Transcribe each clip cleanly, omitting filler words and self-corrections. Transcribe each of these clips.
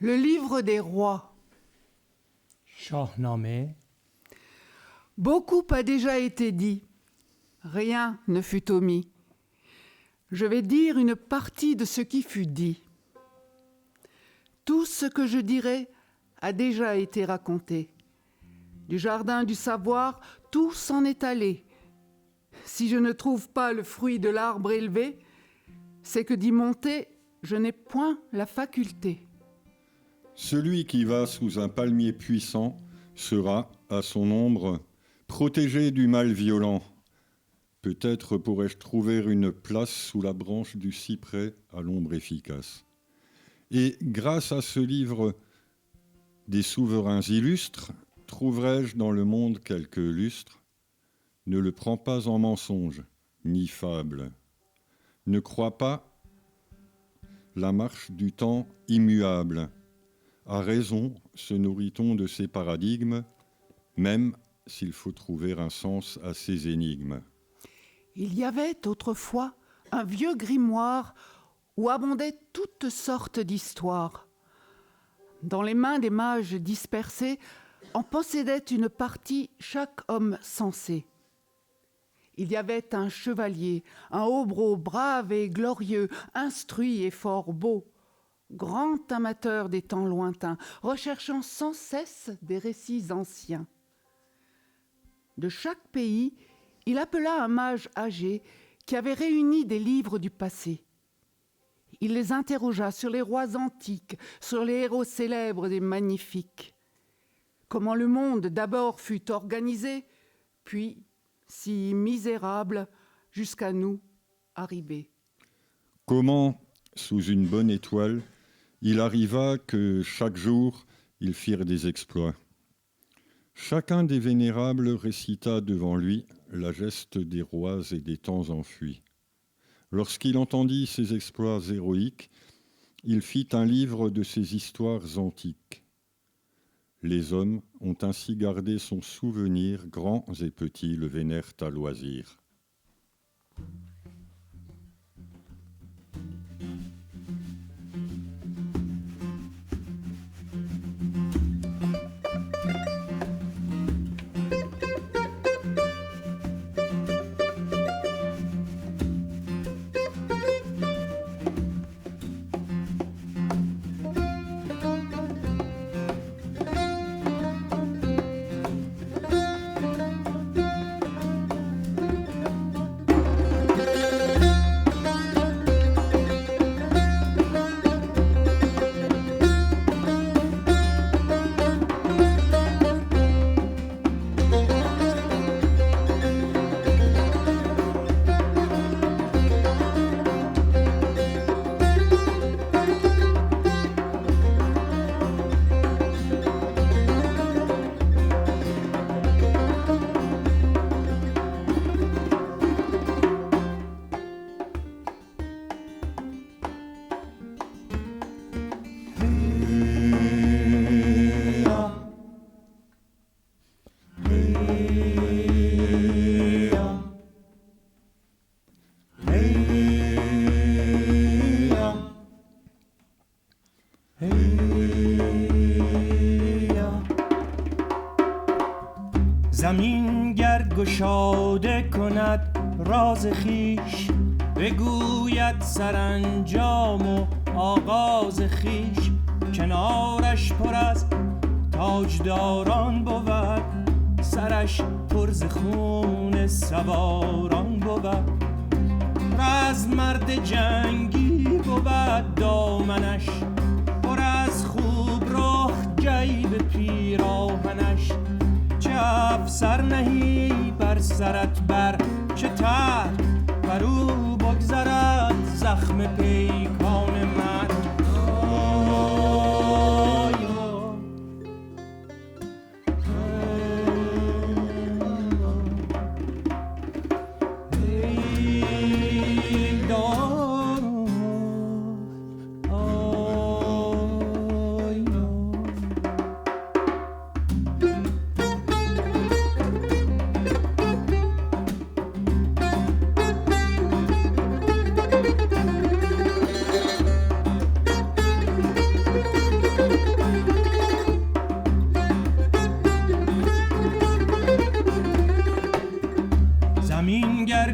Le livre des rois. شاهنامه. Beaucoup a déjà été dit. Rien ne fut omis. Je vais dire une partie de ce qui fut dit. Tout ce que je dirai a déjà été raconté. Du jardin du savoir, tout s'en est allé. Si je ne trouve pas le fruit de l'arbre élevé, c'est que d'y monter, je n'ai point la faculté. Celui qui va sous un palmier puissant sera, à son ombre, protégé du mal violent. Peut-être pourrais-je trouver une place sous la branche du cyprès à l'ombre efficace. Et grâce à ce livre des souverains illustres, trouverai-je dans le monde quelques lustres. Ne le prends pas en mensonge, ni fable. Ne crois pas la marche du temps immuable. À raison se nourrit-on de ces paradigmes, même s'il faut trouver un sens à ces énigmes. Il y avait autrefois un vieux grimoire où abondaient toutes sortes d'histoires. Dans les mains des mages dispersés, en possédait une partie chaque homme sensé. Il y avait un chevalier, un hobereau brave et glorieux, instruit et fort beau, grand amateur des temps lointains, recherchant sans cesse des récits anciens. De chaque pays, il appela un mage âgé qui avait réuni des livres du passé. Il les interrogea sur les rois antiques, sur les héros célèbres des magnifiques. Comment le monde d'abord fut organisé, puis, si misérable, jusqu'à nous arrivé. Comment, sous une bonne étoile, il arriva que chaque jour, ils firent des exploits. Chacun des vénérables récita devant lui la geste des rois et des temps enfuis. Lorsqu'il entendit ces exploits héroïques, il fit un livre de ces histoires antiques. Les hommes ont ainsi gardé son souvenir, grands et petits le vénèrent à loisir. زمین گر گشاده کند راز خویش، بگوید سرانجام و آغاز خویش. کنارش پر از تاجداران بود، سرش پر ز خون سواران بود. رز مرد جنگی بود دامنش، پر از خوب رخ جیب پیراهنش. چه افسر نهی بر سرت بر، چه تر بر او بگذرد زخم پیکان من.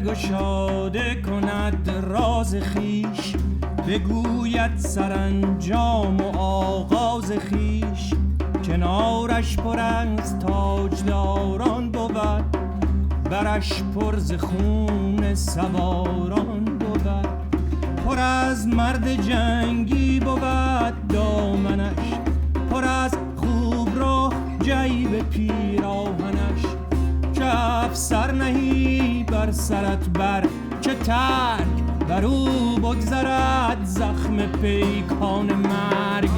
گشاده کند راز خیش، بگوید سرانجام و آغاز خیش. کنارش پر از تاجداران بود، برش پر ز خون سواران بود. پر از مرد جنگی بود دامنش، پر از خوب راه جیب پیراهنش. چه افسر نهی بر سرت بر، چه ترک بر او بگذرد زخم پیکان مرگ.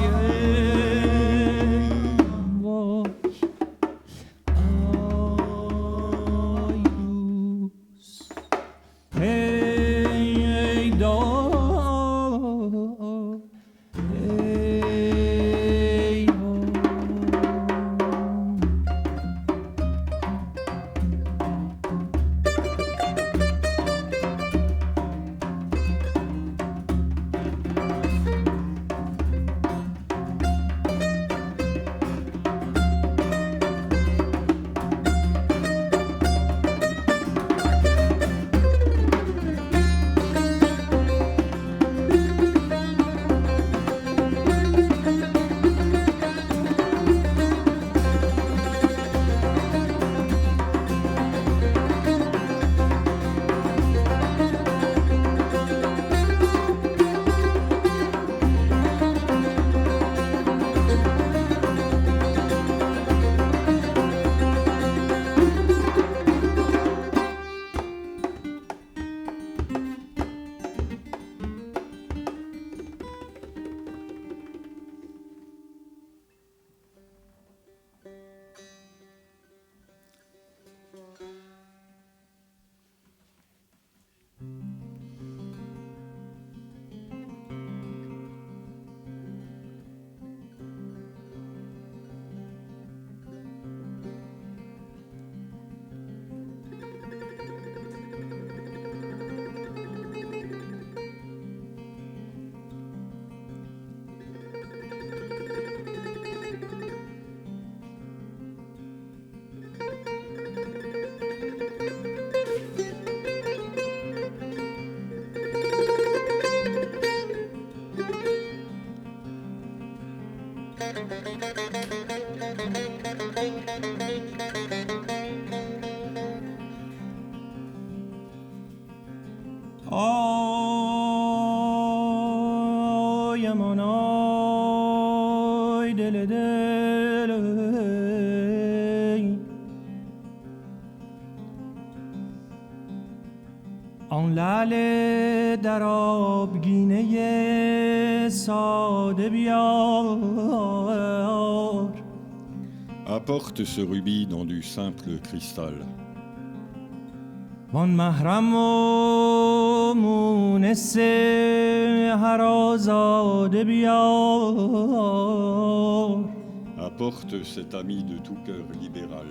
آیم آی دل دل آن لعل در آبگینه ساده بیار. Apporte ce rubis dans du simple cristal. وان محرم و مونس هر آزاده بیار. Apporte cet ami de tout cœur libéral.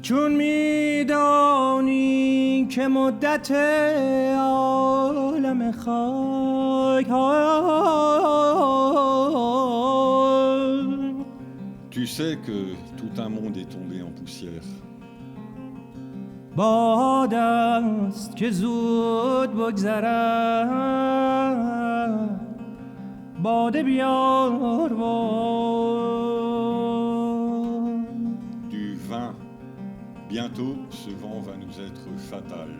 چون میدانی که مدت عالم خاک Tu sais que tout un monde est tombé en poussière. باد است که زود بگذرد، باده بیار Du vin. Bientôt, ce vent va nous être fatal.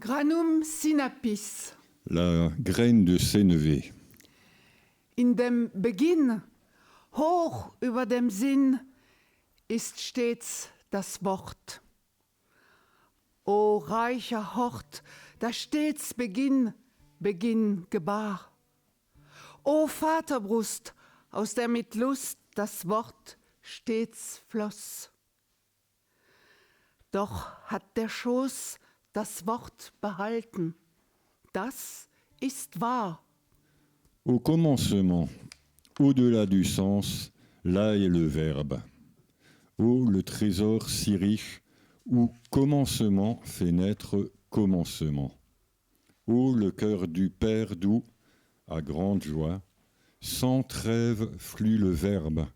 Granum sinapis. La graine de sénévé. In dem Beginn, hoch über dem Sinn, ist stets das Wort. O reicher Hort, da stets Beginn gebar. O Vaterbrust, aus der mit Lust das Wort stets floss. Doch hat der Schoß das Wort behalten. Das ist wahr. Au commencement, au-delà du sens, là est le verbe. Ô le trésor si riche, où commencement fait naître commencement. Ô le cœur du Père d'où, à grande joie, sans trêve flue le verbe.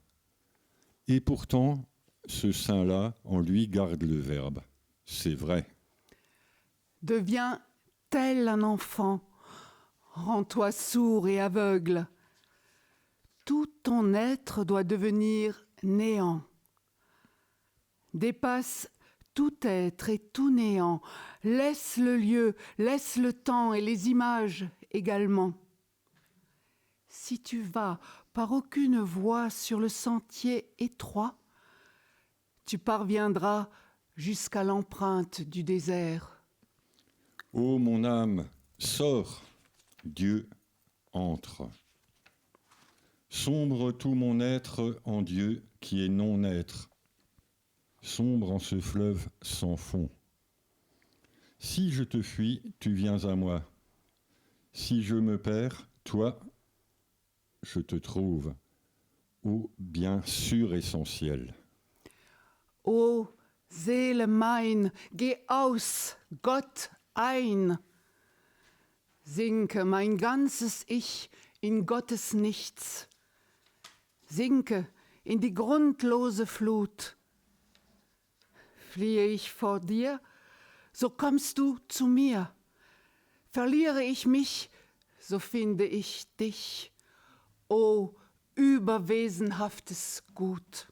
Et pourtant, ce sein-là, en lui garde le verbe. C'est vrai. Deviens tel un enfant, rends-toi sourd et aveugle. Tout ton être doit devenir néant. Dépasse tout être et tout néant. Laisse le lieu, laisse le temps et les images également. Si tu vas par aucune voie sur le sentier étroit, tu parviendras jusqu'à l'empreinte du désert. Ô mon âme, sors, Dieu entre. Sombre tout mon être en Dieu qui est non-être. Sombre en ce fleuve sans fond. Si je te fuis, tu viens à moi. Si je me perds, toi, je te trouve. Ô bien sûr essentiel. O Seele mein, geh aus, Gott ein. Sinke mein ganzes Ich in Gottes Nichts. Sinke in die grundlose Flut. Fliehe ich vor dir, so kommst du zu mir. Verliere ich mich, so finde ich dich. O überwesenhaftes Gut.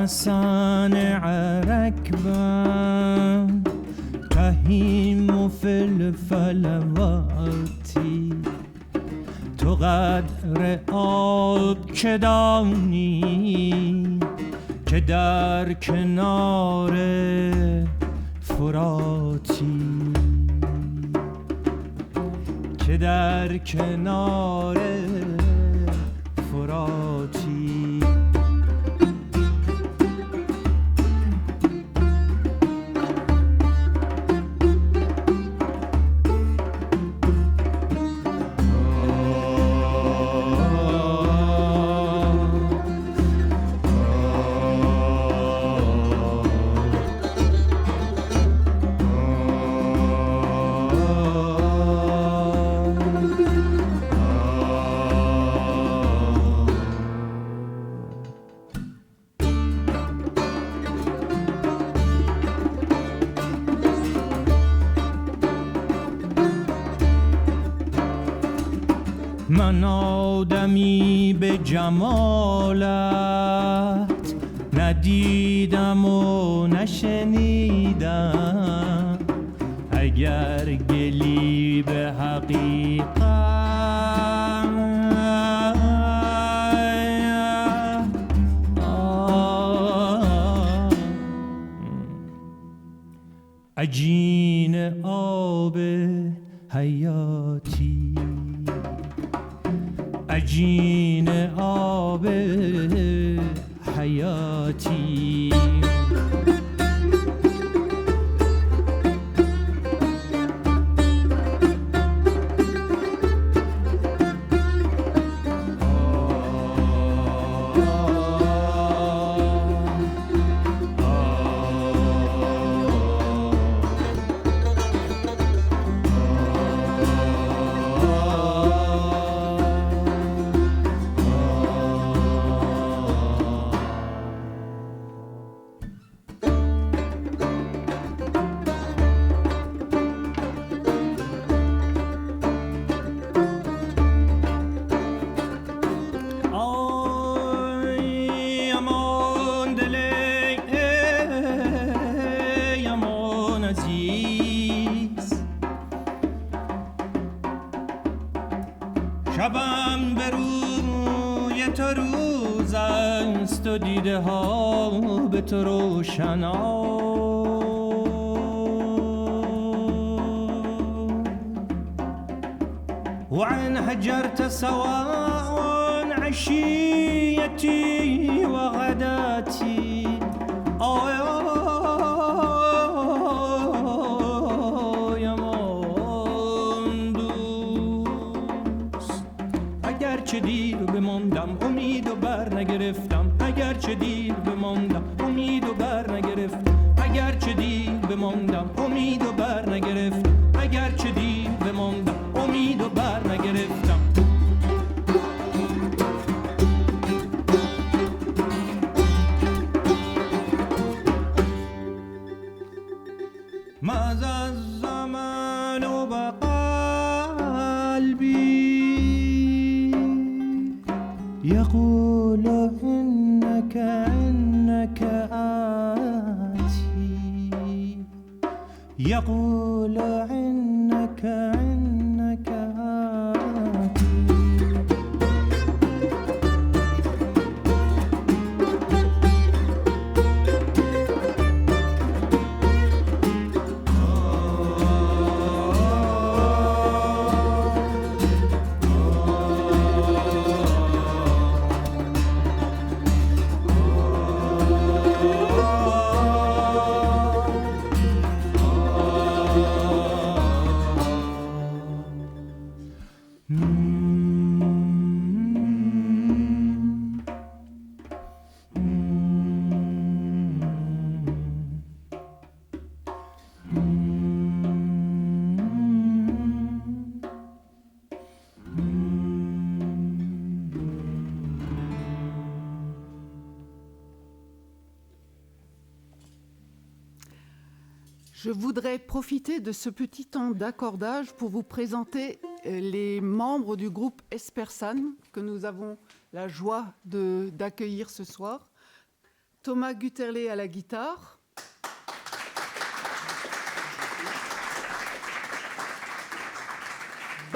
المصانع ركبا تهيم فلواتی تو قدر آب چه دانی که در کنار فراتی که در کنار فراتی من آدمی به جمالت ندیدم و نشنیدم اگر گلی به حقیقت عجین آب حیاتی عجین آب حیاتی شبم به روی تو روز است و دیده ها به تو روشنا وإن هجرت سواء عشيتي وغداتي اگرچه دیر بماندم امید و بر نگرفتم اگرچه دیر بماندم امید و بر نگرفتم اگرچه دیر بماندم امید و بر نگرفتم اگرچه دیر بماندم امید و بر نگرفتم ماذا الزمان بقلبي يقول إنك آتي يقول إنك آتي Je voudrais profiter de ce petit temps d'accordage pour vous présenter les membres du groupe Espersan que nous avons la joie d'accueillir ce soir. Thomas Gutterlé à la guitare.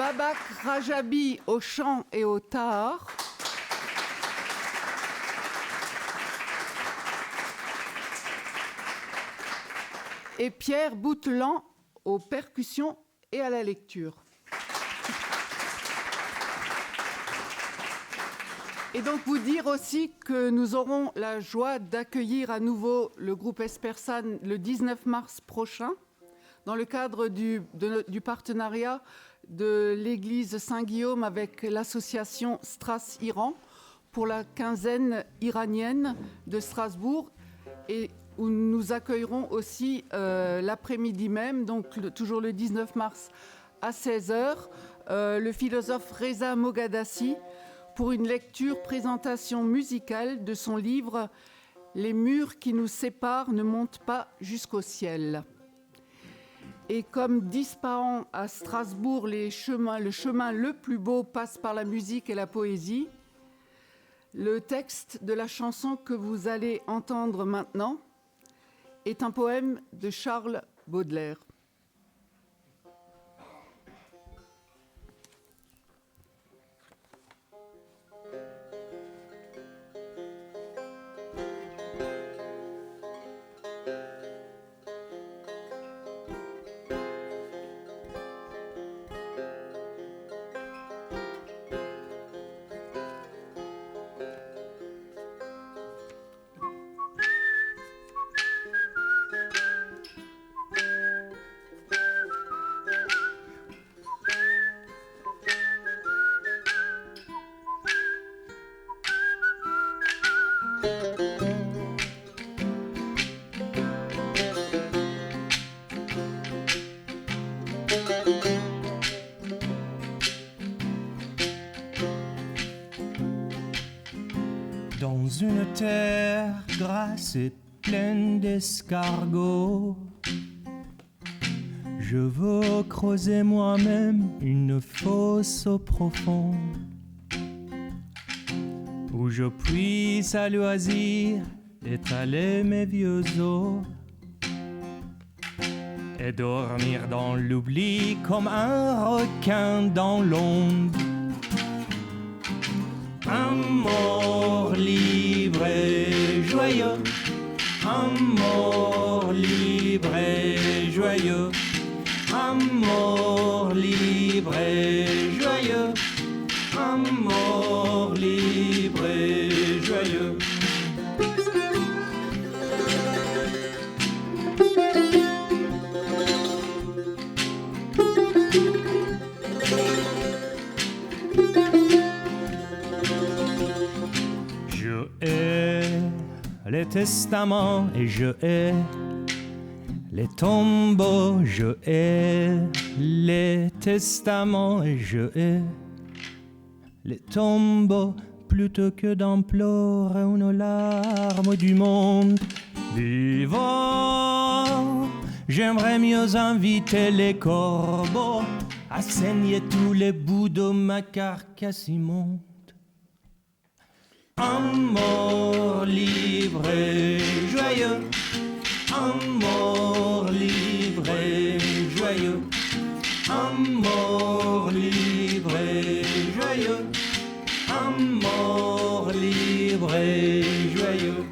Babak Rajabi au chant et au tahar. Et Pierre Boutelan aux percussions et à la lecture. Et donc vous dire aussi que nous aurons la joie d'accueillir à nouveau le groupe Espersan le 19 mars prochain, dans le cadre du partenariat de l'église Saint-Guillaume avec l'association Stras-Iran pour la quinzaine iranienne de Strasbourg, et où nous accueillerons aussi l'après-midi même, donc toujours le 19 mars à 16h, le philosophe Reza Moghadassi pour une lecture-présentation musicale de son livre « Les murs qui nous séparent ne montent pas jusqu'au ciel ». Et comme disent Pahan à Strasbourg, le chemin le plus beau passe par la musique et la poésie, le texte de la chanson que vous allez entendre maintenant est un poème de Charles Baudelaire. Dans une terre grasse et pleine d'escargots, je veux creuser moi-même une fosse au profond, où je puisse à loisir étaler mes vieux os et dormir dans l'oubli comme un requin dans l'onde. Un mort libre et joyeux, un mort libre et joyeux, un mort libre et joyeux, un mort libre et joyeux. Je hais les testaments et je hais les tombeaux, je hais les testaments et je hais les tombeaux plutôt que d'implorer une larme du monde vivant. J'aimerais mieux inviter les corbeaux à saigner tous les bouts de ma carcasse immonde. Un mort libre et joyeux, un mort libre et joyeux, un mort libre et joyeux, un mort libre et joyeux.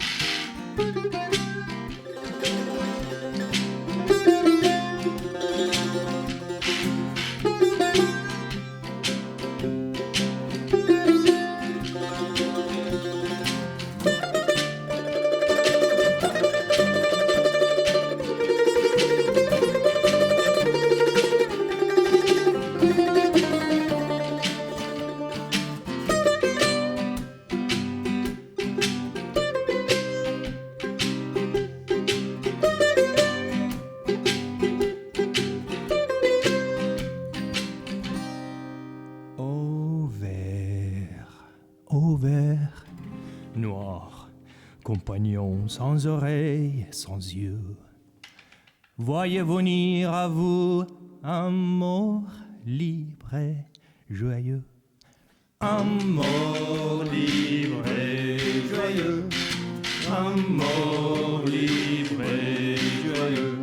Noir, compagnon sans oreilles et sans yeux, voyez venir à vous un mort libre et joyeux. Un mort libre et joyeux, un mort libre et joyeux,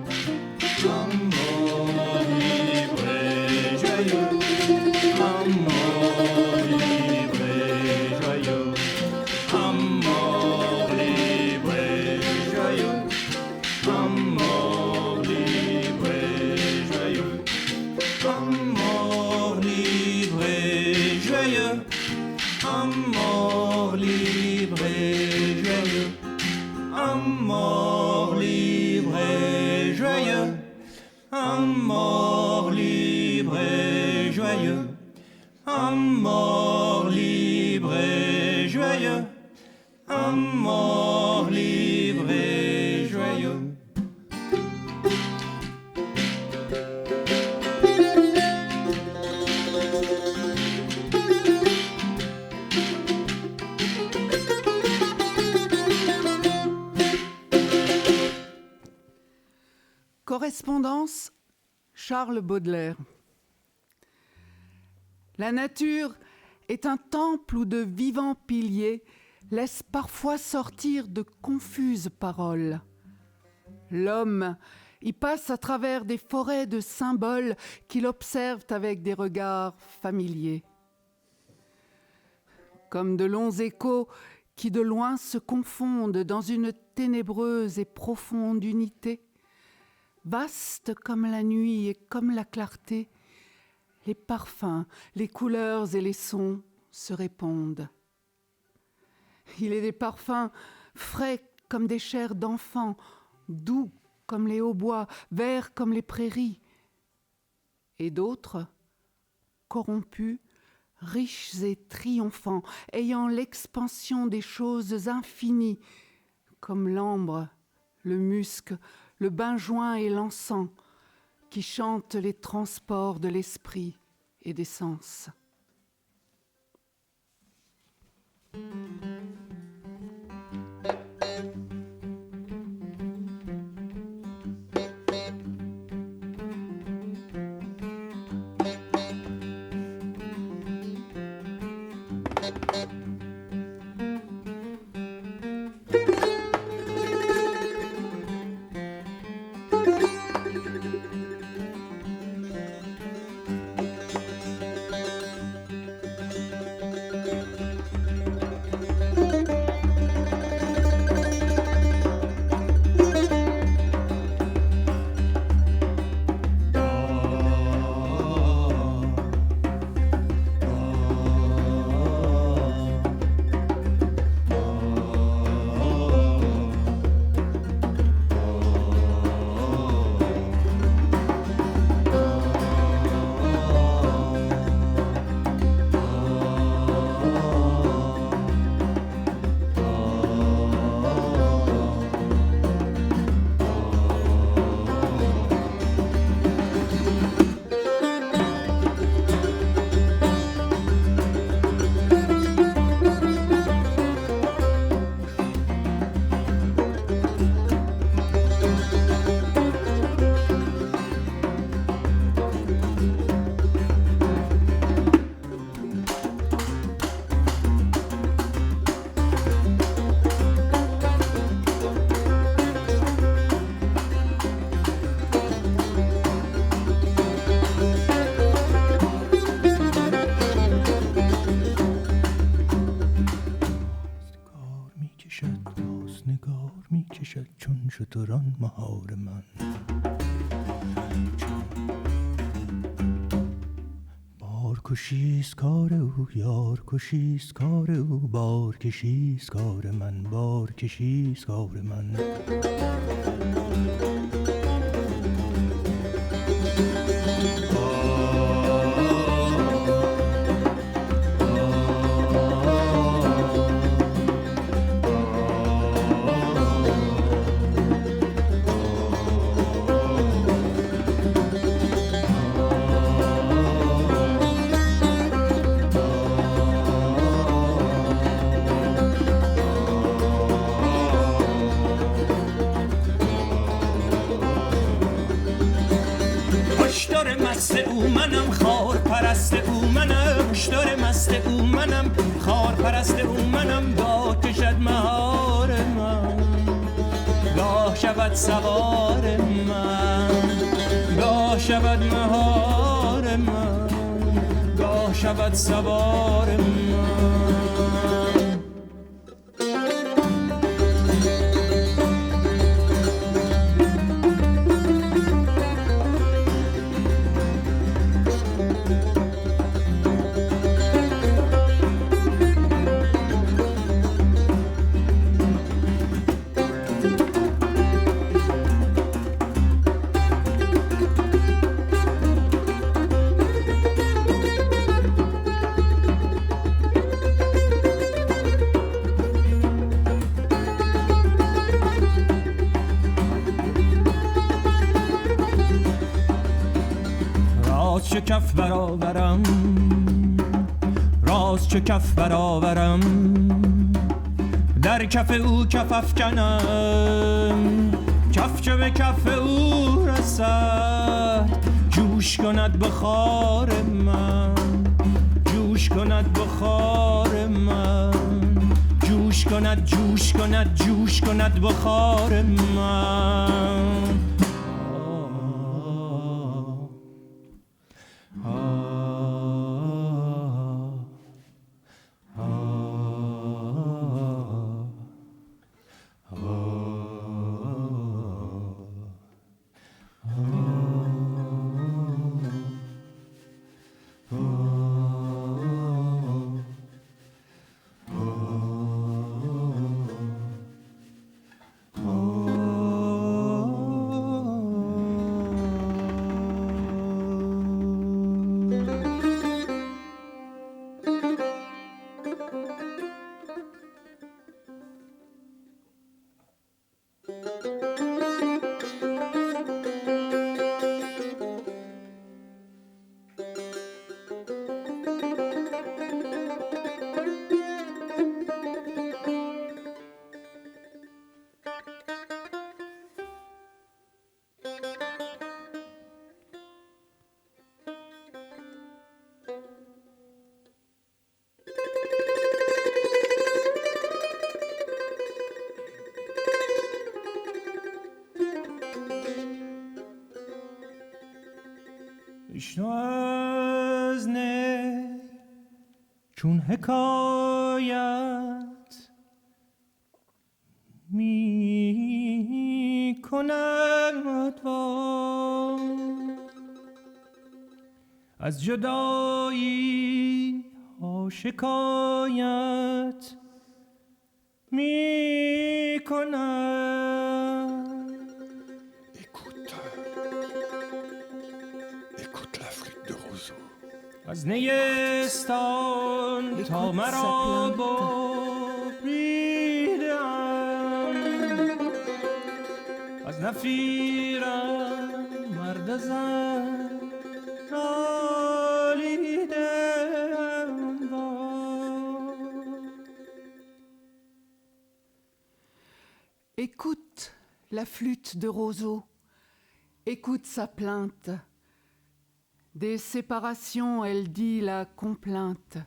un mort libre et joyeux. un mort libre et joyeux, un mort libre et joyeux, un mort libre et joyeux. Correspondance Charles Baudelaire. La nature est un temple où de vivants piliers laissent parfois sortir de confuses paroles. L'homme y passe à travers des forêts de symboles qu'il observe avec des regards familiers. Comme de longs échos qui de loin se confondent dans une ténébreuse et profonde unité, vaste comme la nuit et comme la clarté, les parfums, les couleurs et les sons se répondent. Il est des parfums frais comme des chairs d'enfants, doux comme les hautbois, verts comme les prairies, et d'autres, corrompus, riches et triomphants, ayant l'expansion des choses infinies, comme l'ambre, le musc, le benjoin et l'encens, qui chantent les transports de l'esprit et des sens. شتران مهار من بار کشیست کار او یار کشیست کار او بار کشیست کار من بار کشیست کار من مست او منم خار پرست او منم هشدار مست او منم خار پرست او منم گاه کشد مهار من گاه شود سوار من گاه شود مهار من گاه شود سوار من راست چه کف برآورم، راست چه کف برآورم، در کف او کف افکنم، کف چه به کف او رسد، جوش کند بخار من، جوش کند بخار من، جوش کند جوش کند جوش کند بخار من. بشنو از نی چون حکایت می کند از جدایی ها شکایت می کند. از نیستان تا مرا بریدم، از نفیرم مرد زن نالیدم. Écoute la flûte de roseau, écoute sa plainte. Des séparations, elle dit la complainte.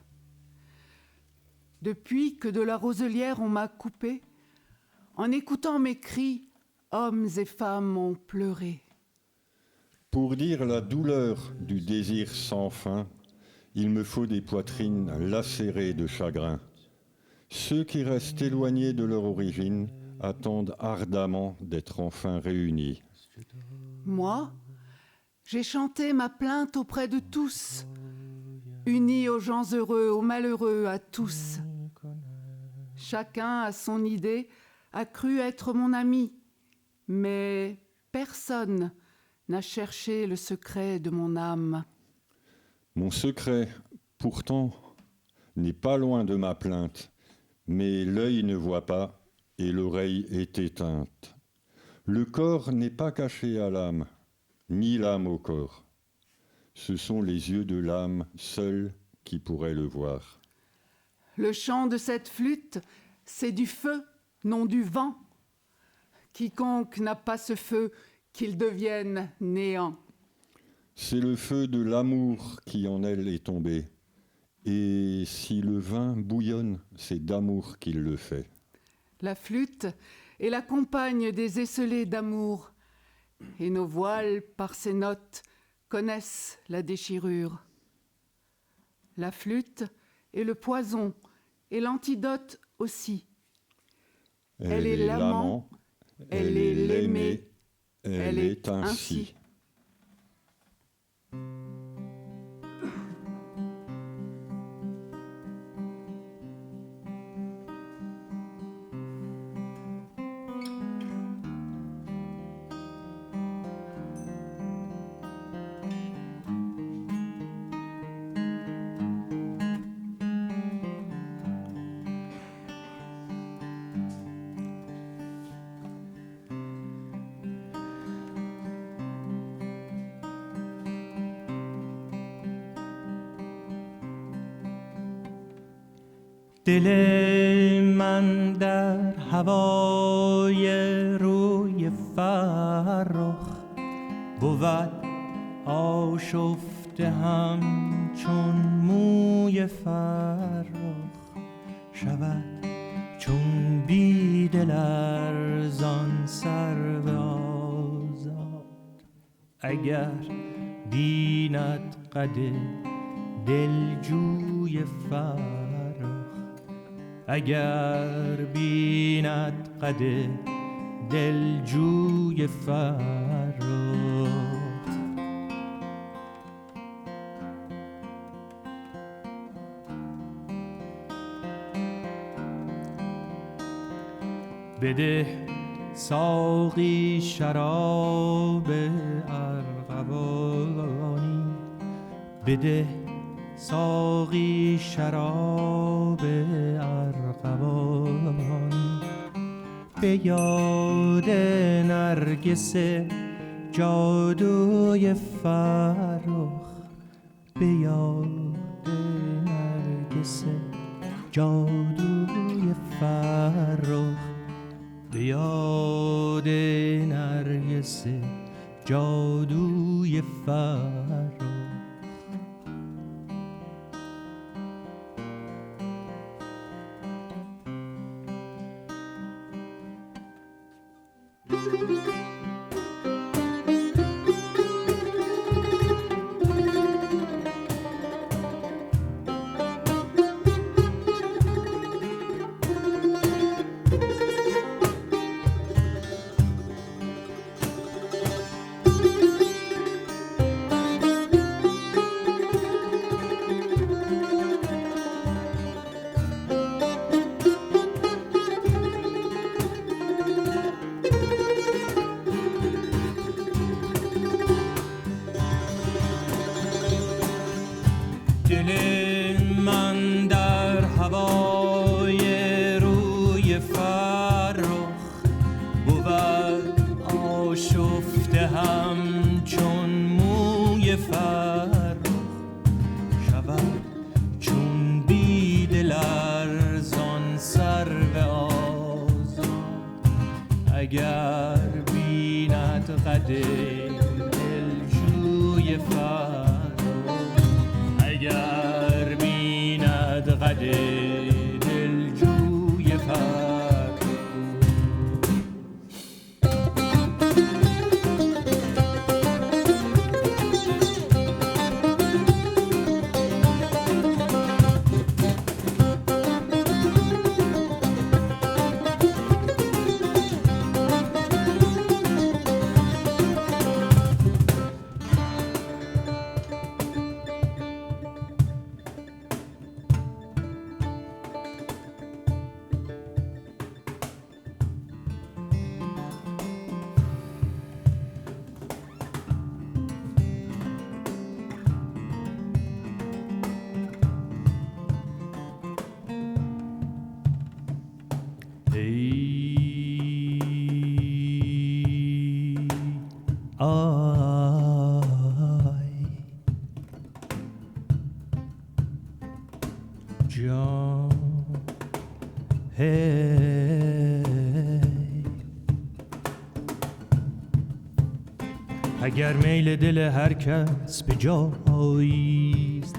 Depuis que de la roselière on m'a coupé, en écoutant mes cris, hommes et femmes ont pleuré. Pour dire la douleur du désir sans fin, il me faut des poitrines lacérées de chagrin. Ceux qui restent éloignés de leur origine attendent ardemment d'être enfin réunis. Moi, j'ai chanté ma plainte auprès de tous, unis aux gens heureux, aux malheureux, à tous. Chacun, à son idée, a cru être mon ami, mais personne n'a cherché le secret de mon âme. Mon secret, pourtant, n'est pas loin de ma plainte, mais l'œil ne voit pas et l'oreille est éteinte. Le corps n'est pas caché à l'âme, ni l'âme au corps. Ce sont les yeux de l'âme seuls qui pourraient le voir. Le chant de cette flûte, c'est du feu, non du vent. Quiconque n'a pas ce feu, qu'il devienne néant. C'est le feu de l'amour qui en elle est tombé. Et si le vin bouillonne, c'est d'amour qu'il le fait. La flûte est la compagne des esselés d'amour. Et nos voiles, par ses notes, connaissent la déchirure. La flûte est le poison et l'antidote aussi. Elle est l'amant, elle est l'aimé, elle est ainsi. دل من در هوای روی فرخ بود آشفته همچون موی فرخ، شود چون بیدل ارزان سرو آزاد. اگر بیند قد دلجوی فرخ، اگر بیند قد دلجوی فرخ. بده ساقی شراب ارغوانی، بده ساقی شراب ارغوانی، به یاد نرگس جادوی فرخ، به یاد نرگس جادوی فرخ، به یاد نرگس جادوی فرخ. اگر بیند قد دلجوی فرخ، اگر بیند قد دلجوی فرخ. اگر میل دل هر کس به جاییست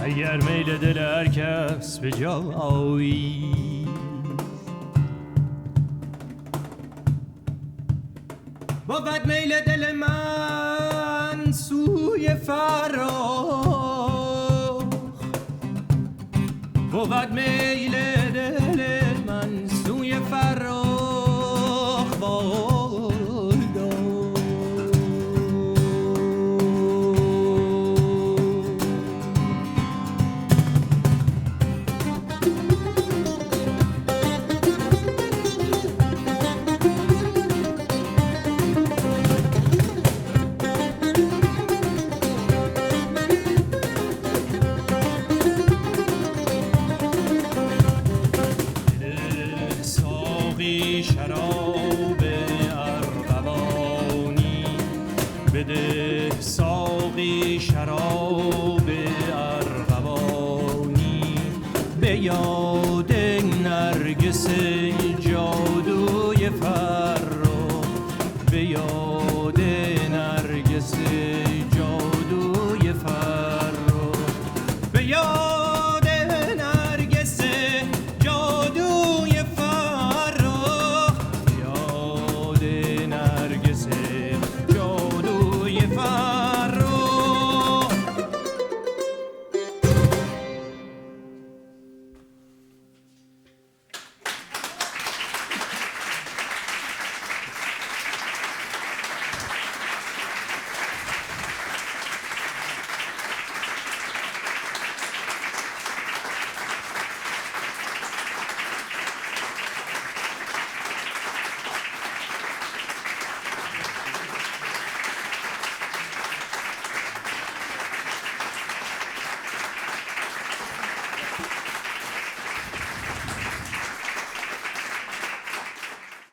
اگر میل دل هر کس به جایی بود میل دل من سوی فرخ، بود میل دل من سوی فرخ. بده ساقی شراب ارغوانی به یاد نرگس جادوی فرخ به یاد نرگس